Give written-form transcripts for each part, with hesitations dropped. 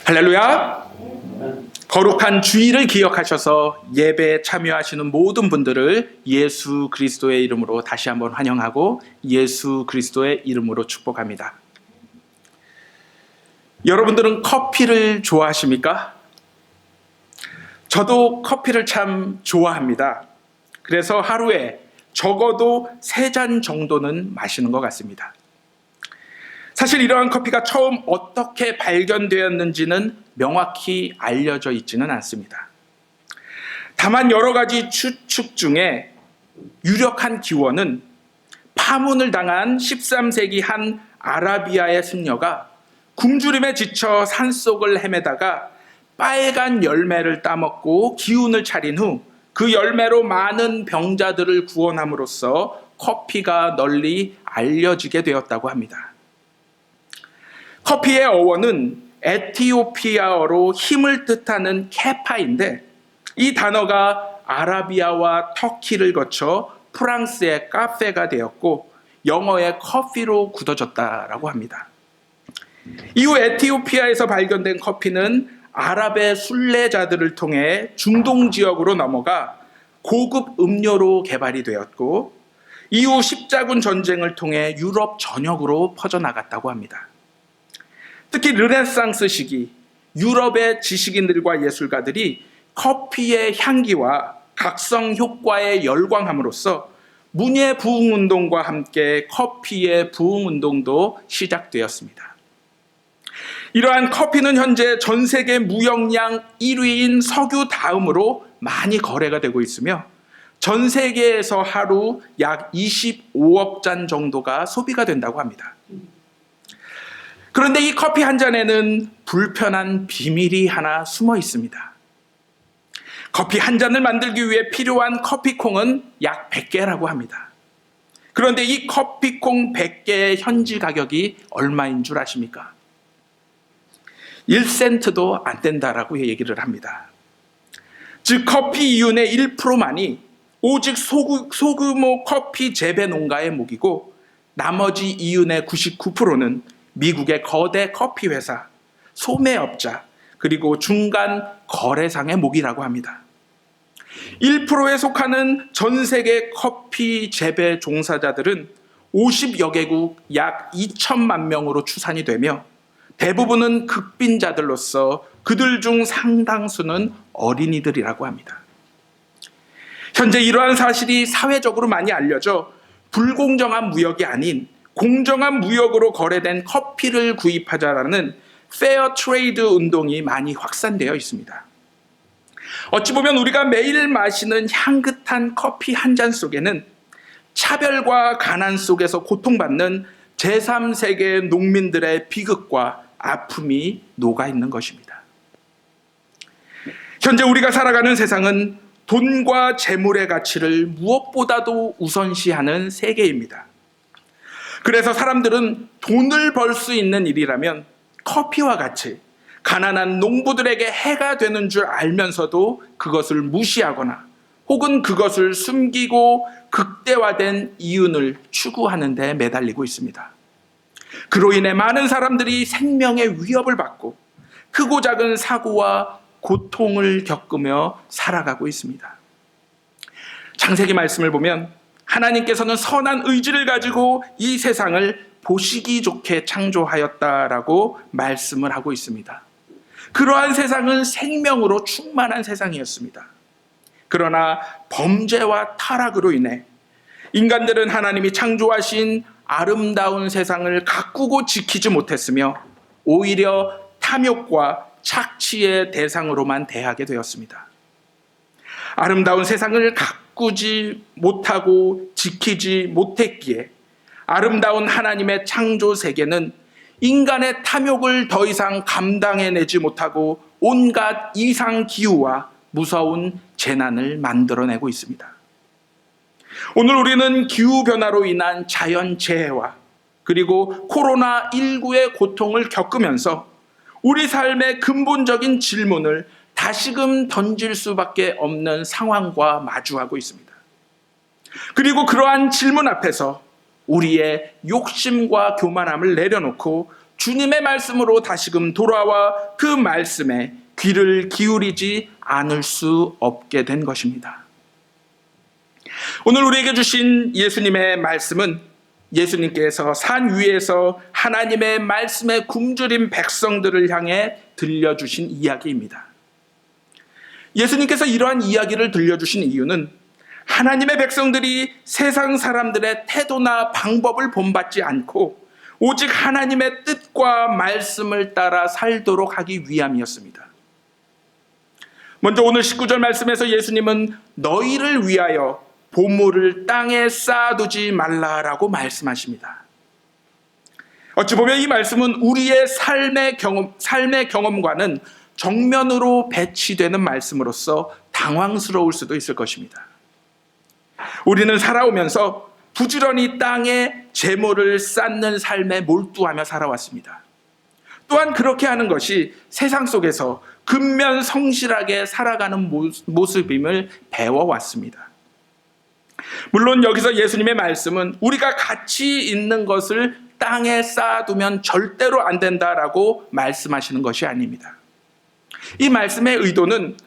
할렐루야! 거룩한 주일을 기억하셔서 예배에 참여하시는 모든 분들을 예수 그리스도의 이름으로 다시 한번 환영하고 예수 그리스도의 이름으로 축복합니다. 여러분들은 커피를 좋아하십니까? 저도 커피를 참 좋아합니다. 그래서 하루에 적어도 3잔 정도는 마시는 것 같습니다. 사실 이러한 커피가 처음 어떻게 발견되었는지는 명확히 알려져 있지는 않습니다. 다만 여러 가지 추측 중에 유력한 기원은 파문을 당한 13세기 한 아라비아의 승려가 굶주림에 지쳐 산속을 헤매다가 빨간 열매를 따먹고 기운을 차린 후 그 열매로 많은 병자들을 구원함으로써 커피가 널리 알려지게 되었다고 합니다. 커피의 어원은 에티오피아어로 힘을 뜻하는 케파인데 이 단어가 아라비아와 터키를 거쳐 프랑스의 카페가 되었고 영어의 커피로 굳어졌다라고 합니다. 이후 에티오피아에서 발견된 커피는 아랍의 순례자들을 통해 중동 지역으로 넘어가 고급 음료로 개발이 되었고 이후 십자군 전쟁을 통해 유럽 전역으로 퍼져나갔다고 합니다. 특히 르네상스 시기 유럽의 지식인들과 예술가들이 커피의 향기와 각성 효과에 열광함으로써 문예 부흥 운동과 함께 커피의 부흥 운동도 시작되었습니다. 이러한 커피는 현재 전 세계 무역량 1위인 석유 다음으로 많이 거래가 되고 있으며 전 세계에서 하루 약 25억 잔 정도가 소비가 된다고 합니다. 그런데 이 커피 한 잔에는 불편한 비밀이 하나 숨어 있습니다. 커피 한 잔을 만들기 위해 필요한 커피콩은 약 100개라고 합니다. 그런데 이 커피콩 100개의 현지 가격이 얼마인 줄 아십니까? 1센트도 안 된다라고 얘기를 합니다. 즉 커피 이윤의 1%만이 오직 소규모 커피 재배 농가의 목이고 나머지 이윤의 99%는 미국의 거대 커피 회사, 소매업자, 그리고 중간 거래상의 목이라고 합니다. 1%에 속하는 전 세계 커피 재배 종사자들은 50여 개국 약 2천만 명으로 추산이 되며 대부분은 극빈자들로서 그들 중 상당수는 어린이들이라고 합니다. 현재 이러한 사실이 사회적으로 많이 알려져 불공정한 무역이 아닌 공정한 무역으로 거래된 커피를 구입하자라는 페어 트레이드 운동이 많이 확산되어 있습니다. 어찌 보면 우리가 매일 마시는 향긋한 커피 한 잔 속에는 차별과 가난 속에서 고통받는 제3세계 농민들의 비극과 아픔이 녹아있는 것입니다. 현재 우리가 살아가는 세상은 돈과 재물의 가치를 무엇보다도 우선시하는 세계입니다. 그래서 사람들은 돈을 벌 수 있는 일이라면 커피와 같이 가난한 농부들에게 해가 되는 줄 알면서도 그것을 무시하거나 혹은 그것을 숨기고 극대화된 이윤을 추구하는 데 매달리고 있습니다. 그로 인해 많은 사람들이 생명의 위협을 받고 크고 작은 사고와 고통을 겪으며 살아가고 있습니다. 창세기 말씀을 보면 하나님께서는 선한 의지를 가지고 이 세상을 보시기 좋게 창조하였다라고 말씀을 하고 있습니다. 그러한 세상은 생명으로 충만한 세상이었습니다. 그러나 범죄와 타락으로 인해 인간들은 하나님이 창조하신 아름다운 세상을 가꾸고 지키지 못했으며 오히려 탐욕과 착취의 대상으로만 대하게 되었습니다. 아름다운 세상을 가꾸지 못하고 지키지 못했기에 아름다운 하나님의 창조 세계는 인간의 탐욕을 더 이상 감당해내지 못하고 온갖 이상 기후와 무서운 재난을 만들어내고 있습니다. 오늘 우리는 기후변화로 인한 자연재해와 그리고 코로나19의 고통을 겪으면서 우리 삶의 근본적인 질문을 다시금 던질 수밖에 없는 상황과 마주하고 있습니다. 그리고 그러한 질문 앞에서 우리의 욕심과 교만함을 내려놓고 주님의 말씀으로 다시금 돌아와 그 말씀에 귀를 기울이지 않을 수 없게 된 것입니다. 오늘 우리에게 주신 예수님의 말씀은 예수님께서 산 위에서 하나님의 말씀에 굶주린 백성들을 향해 들려주신 이야기입니다. 예수님께서 이러한 이야기를 들려주신 이유는 하나님의 백성들이 세상 사람들의 태도나 방법을 본받지 않고 오직 하나님의 뜻과 말씀을 따라 살도록 하기 위함이었습니다. 먼저 오늘 19절 말씀에서 예수님은 너희를 위하여 보물을 땅에 쌓아두지 말라라고 말씀하십니다. 어찌 보면 이 말씀은 우리의 삶의 경험과는 정면으로 배치되는 말씀으로서 당황스러울 수도 있을 것입니다. 우리는 살아오면서 부지런히 땅에 재물을 쌓는 삶에 몰두하며 살아왔습니다. 또한 그렇게 하는 것이 세상 속에서 근면성실하게 살아가는 모습임을 배워왔습니다. 물론 여기서 예수님의 말씀은 우리가 가치 있는 것을 땅에 쌓아두면 절대로 안 된다라고 말씀하시는 것이 아닙니다. 이 말씀의 의도는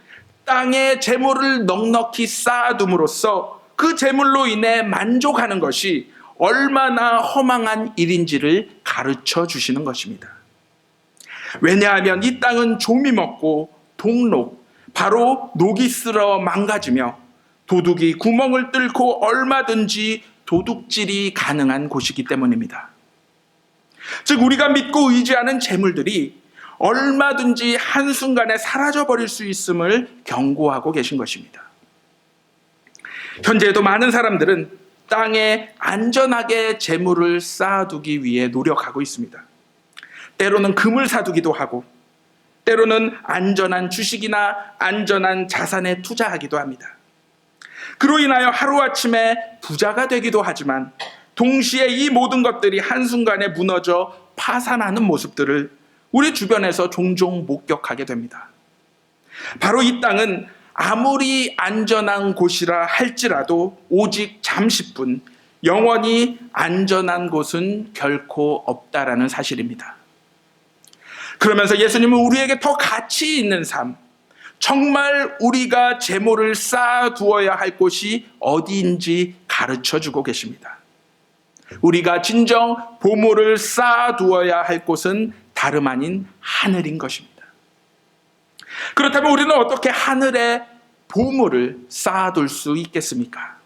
땅에 재물을 넉넉히 쌓아둠으로써 그 재물로 인해 만족하는 것이 얼마나 허망한 일인지를 가르쳐 주시는 것입니다. 왜냐하면 이 땅은 조미 먹고 동록, 바로 녹이 쓸어 망가지며 도둑이 구멍을 뚫고 얼마든지 도둑질이 가능한 곳이기 때문입니다. 즉 우리가 믿고 의지하는 재물들이 얼마든지 한순간에 사라져버릴 수 있음을 경고하고 계신 것입니다. 현재에도 많은 사람들은 땅에 안전하게 재물을 쌓아두기 위해 노력하고 있습니다. 때로는 금을 사두기도 하고 때로는 안전한 주식이나 안전한 자산에 투자하기도 합니다. 그로 인하여 하루아침에 부자가 되기도 하지만 동시에 이 모든 것들이 한순간에 무너져 파산하는 모습들을 우리 주변에서 종종 목격하게 됩니다. 바로 이 땅은 아무리 안전한 곳이라 할지라도 오직 잠시뿐 영원히 안전한 곳은 결코 없다라는 사실입니다. 그러면서 예수님은 우리에게 더 가치 있는 삶, 정말 우리가 재물을 쌓아두어야 할 곳이 어디인지 가르쳐주고 계십니다. 우리가 진정 보물을 쌓아두어야 할 곳은 다름 아닌 하늘인 것입니다. 그렇다면 우리는 어떻게 하늘에 보물을 쌓아둘 수 있겠습니까?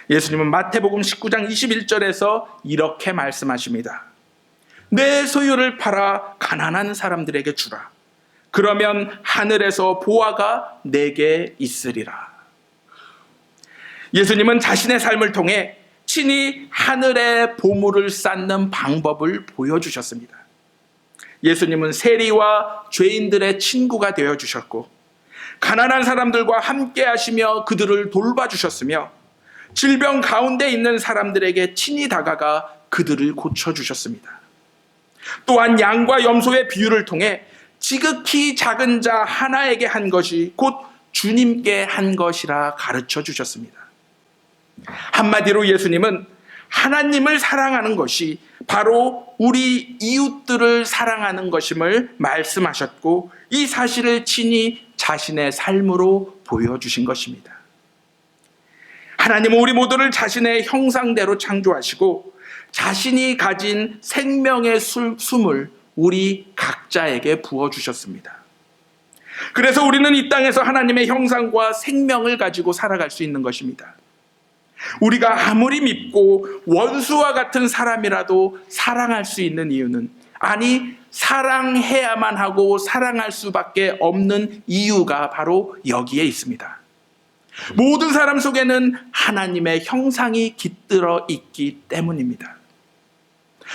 예수님은 마태복음 19장 21절에서 이렇게 말씀하십니다. 내 소유를 팔아 가난한 사람들에게 주라. 그러면 하늘에서 보화가 내게 있으리라. 예수님은 자신의 삶을 통해 친히 하늘에 보물을 쌓는 방법을 보여주셨습니다. 예수님은 세리와 죄인들의 친구가 되어주셨고 가난한 사람들과 함께 하시며 그들을 돌봐주셨으며 질병 가운데 있는 사람들에게 친히 다가가 그들을 고쳐주셨습니다. 또한 양과 염소의 비유를 통해 지극히 작은 자 하나에게 한 것이 곧 주님께 한 것이라 가르쳐 주셨습니다. 한마디로 예수님은 하나님을 사랑하는 것이 바로 우리 이웃들을 사랑하는 것임을 말씀하셨고 이 사실을 친히 자신의 삶으로 보여주신 것입니다. 하나님은 우리 모두를 자신의 형상대로 창조하시고 자신이 가진 생명의 숨을 우리 각자에게 부어주셨습니다. 그래서 우리는 이 땅에서 하나님의 형상과 생명을 가지고 살아갈 수 있는 것입니다. 우리가 아무리 밉고 원수와 같은 사람이라도 사랑할 수 있는 이유는 아니 사랑해야만 하고 사랑할 수밖에 없는 이유가 바로 여기에 있습니다. 모든 사람 속에는 하나님의 형상이 깃들어 있기 때문입니다.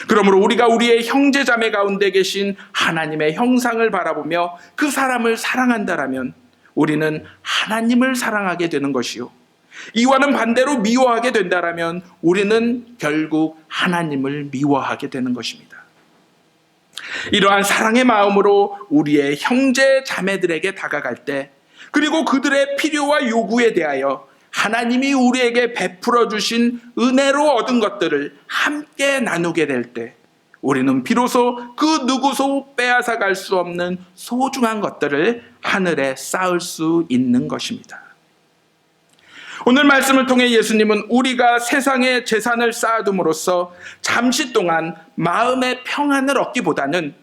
그러므로 우리가 우리의 형제 자매 가운데 계신 하나님의 형상을 바라보며 그 사람을 사랑한다라면 우리는 하나님을 사랑하게 되는 것이요. 이와는 반대로 미워하게 된다라면 우리는 결국 하나님을 미워하게 되는 것입니다. 이러한 사랑의 마음으로 우리의 형제 자매들에게 다가갈 때 그리고 그들의 필요와 요구에 대하여 하나님이 우리에게 베풀어 주신 은혜로 얻은 것들을 함께 나누게 될 때 우리는 비로소 그 누구도 빼앗아 갈 수 없는 소중한 것들을 하늘에 쌓을 수 있는 것입니다. 오늘 말씀을 통해 예수님은 우리가 세상에 재산을 쌓아둠으로써 잠시 동안 마음의 평안을 얻기보다는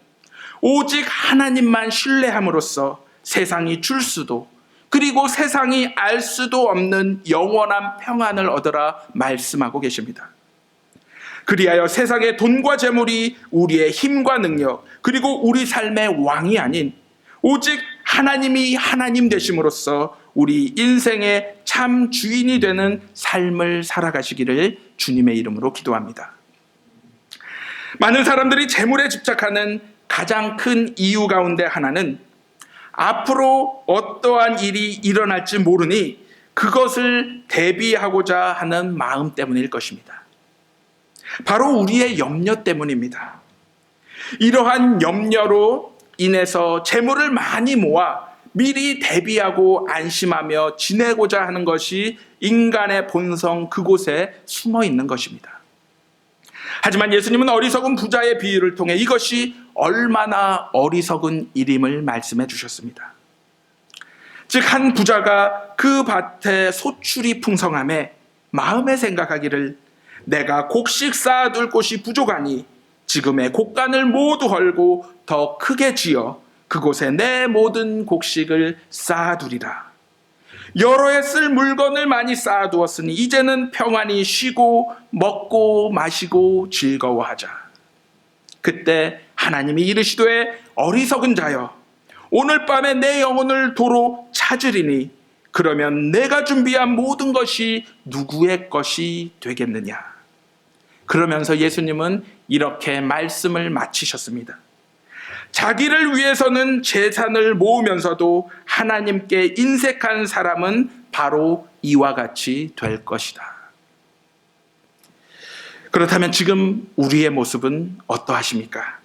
오직 하나님만 신뢰함으로써 세상이 줄 수도 그리고 세상이 알 수도 없는 영원한 평안을 얻으라 말씀하고 계십니다. 그리하여 세상의 돈과 재물이 우리의 힘과 능력 그리고 우리 삶의 왕이 아닌 오직 하나님이 하나님 되심으로써 우리 인생의 참 주인이 되는 삶을 살아가시기를 주님의 이름으로 기도합니다. 많은 사람들이 재물에 집착하는 가장 큰 이유 가운데 하나는 앞으로 어떠한 일이 일어날지 모르니 그것을 대비하고자 하는 마음 때문일 것입니다. 바로 우리의 염려 때문입니다. 이러한 염려로 인해서 재물을 많이 모아 미리 대비하고 안심하며 지내고자 하는 것이 인간의 본성 그곳에 숨어 있는 것입니다. 하지만 예수님은 어리석은 부자의 비유를 통해 이것이 얼마나 어리석은 일임을 말씀해 주셨습니다. 즉 한 부자가 그 밭에 소출이 풍성함에 마음에 생각하기를 내가 곡식 쌓아둘 곳이 부족하니 지금의 곡간을 모두 헐고 더 크게 지어 그곳에 내 모든 곡식을 쌓아두리라. 여러 해 쓸 물건을 많이 쌓아두었으니 이제는 평안히 쉬고 먹고 마시고 즐거워하자. 그때 하나님이 이르시되 어리석은 자여 오늘 밤에 내 영혼을 도로 찾으리니 그러면 내가 준비한 모든 것이 누구의 것이 되겠느냐. 그러면서 예수님은 이렇게 말씀을 마치셨습니다. 자기를 위해서는 재산을 모으면서도 하나님께 인색한 사람은 바로 이와 같이 될 것이다. 그렇다면 지금 우리의 모습은 어떠하십니까?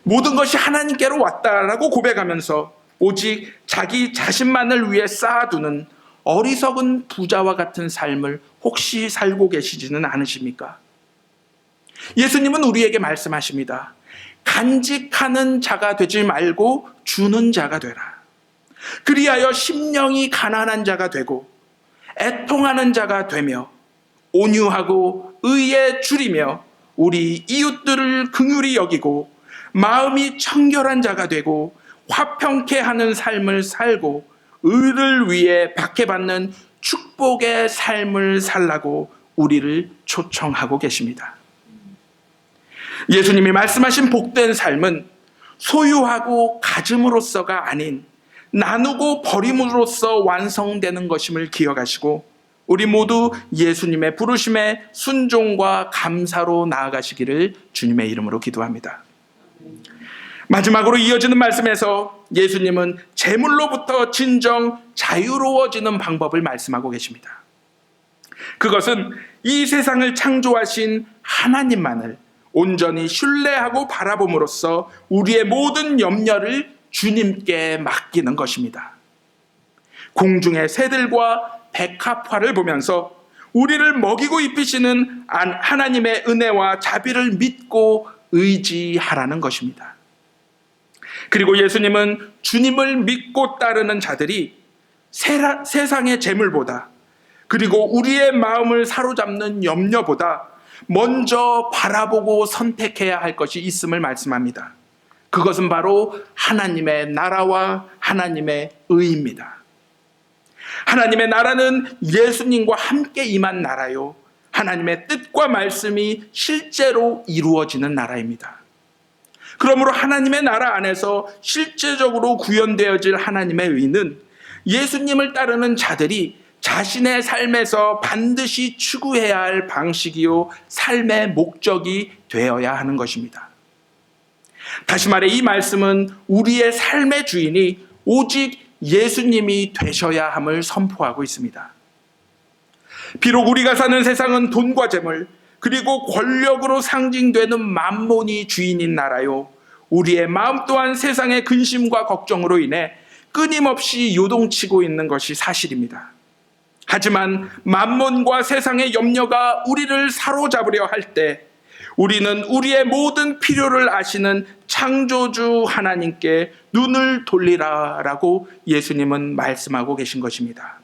모든 것이 하나님께로 왔다라고 고백하면서 오직 자기 자신만을 위해 쌓아두는 어리석은 부자와 같은 삶을 혹시 살고 계시지는 않으십니까? 예수님은 우리에게 말씀하십니다. 간직하는 자가 되지 말고 주는 자가 되라. 그리하여 심령이 가난한 자가 되고 애통하는 자가 되며 온유하고 의에 줄이며 우리 이웃들을 긍휼히 여기고 마음이 청결한 자가 되고 화평케 하는 삶을 살고 의를 위해 박해받는 축복의 삶을 살라고 우리를 초청하고 계십니다. 예수님이 말씀하신 복된 삶은 소유하고 가짐으로써가 아닌 나누고 버림으로써 완성되는 것임을 기억하시고 우리 모두 예수님의 부르심에 순종과 감사로 나아가시기를 주님의 이름으로 기도합니다. 마지막으로 이어지는 말씀에서 예수님은 재물로부터 진정 자유로워지는 방법을 말씀하고 계십니다. 그것은 이 세상을 창조하신 하나님만을 온전히 신뢰하고 바라봄으로써 우리의 모든 염려를 주님께 맡기는 것입니다. 공중의 새들과 백합화를 보면서 우리를 먹이고 입히시는 하나님의 은혜와 자비를 믿고 의지하라는 것입니다. 그리고 예수님은 주님을 믿고 따르는 자들이 세상의 재물보다 그리고 우리의 마음을 사로잡는 염려보다 먼저 바라보고 선택해야 할 것이 있음을 말씀합니다. 그것은 바로 하나님의 나라와 하나님의 의입니다. 하나님의 나라는 예수님과 함께 임한 나라요. 하나님의 뜻과 말씀이 실제로 이루어지는 나라입니다. 그러므로 하나님의 나라 안에서 실제적으로 구현되어질 하나님의 의는 예수님을 따르는 자들이 자신의 삶에서 반드시 추구해야 할 방식이요 삶의 목적이 되어야 하는 것입니다. 다시 말해 이 말씀은 우리의 삶의 주인이 오직 예수님이 되셔야 함을 선포하고 있습니다. 비록 우리가 사는 세상은 돈과 재물 그리고 권력으로 상징되는 만몬이 주인인 나라요. 우리의 마음 또한 세상의 근심과 걱정으로 인해 끊임없이 요동치고 있는 것이 사실입니다. 하지만 만몬과 세상의 염려가 우리를 사로잡으려 할 때 우리는 우리의 모든 필요를 아시는 창조주 하나님께 눈을 돌리라라고 예수님은 말씀하고 계신 것입니다.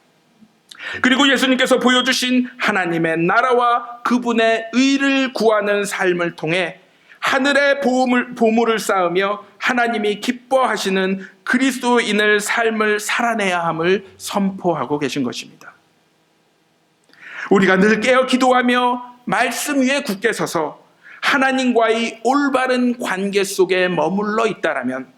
그리고 예수님께서 보여주신 하나님의 나라와 그분의 의를 구하는 삶을 통해 하늘의 보물을 쌓으며 하나님이 기뻐하시는 그리스도인의 삶을 살아내야 함을 선포하고 계신 것입니다. 우리가 늘 깨어 기도하며 말씀 위에 굳게 서서 하나님과의 올바른 관계 속에 머물러 있다라면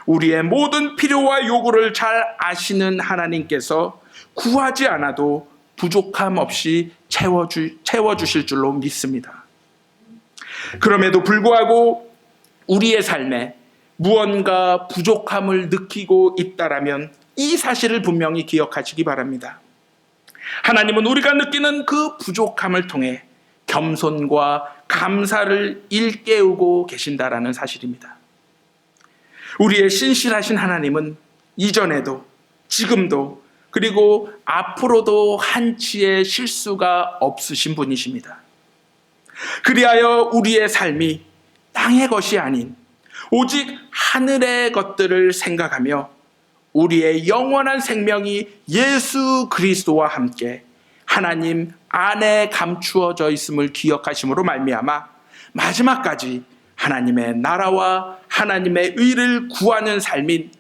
우리의 모든 필요와 요구를 잘 아시는 하나님께서 구하지 않아도 부족함 없이 채워주실 줄로 믿습니다. 그럼에도 불구하고 우리의 삶에 무언가 부족함을 느끼고 있다라면 이 사실을 분명히 기억하시기 바랍니다. 하나님은 우리가 느끼는 그 부족함을 통해 겸손과 감사를 일깨우고 계신다라는 사실입니다. 우리의 신실하신 하나님은 이전에도 지금도 그리고 앞으로도 한치의 실수가 없으신 분이십니다. 그리하여 우리의 삶이 땅의 것이 아닌 오직 하늘의 것들을 생각하며 우리의 영원한 생명이 예수 그리스도와 함께 하나님 안에 감추어져 있음을 기억하심으로 말미암아 마지막까지 하나님의 나라와 하나님의 의를 구하는 삶인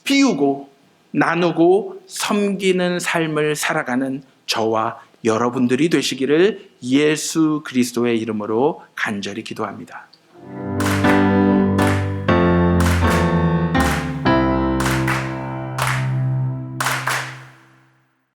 비우고 나누고 섬기는 삶을 살아가는 저와 여러분들이 되시기를 예수 그리스도의 이름으로 간절히 기도합니다.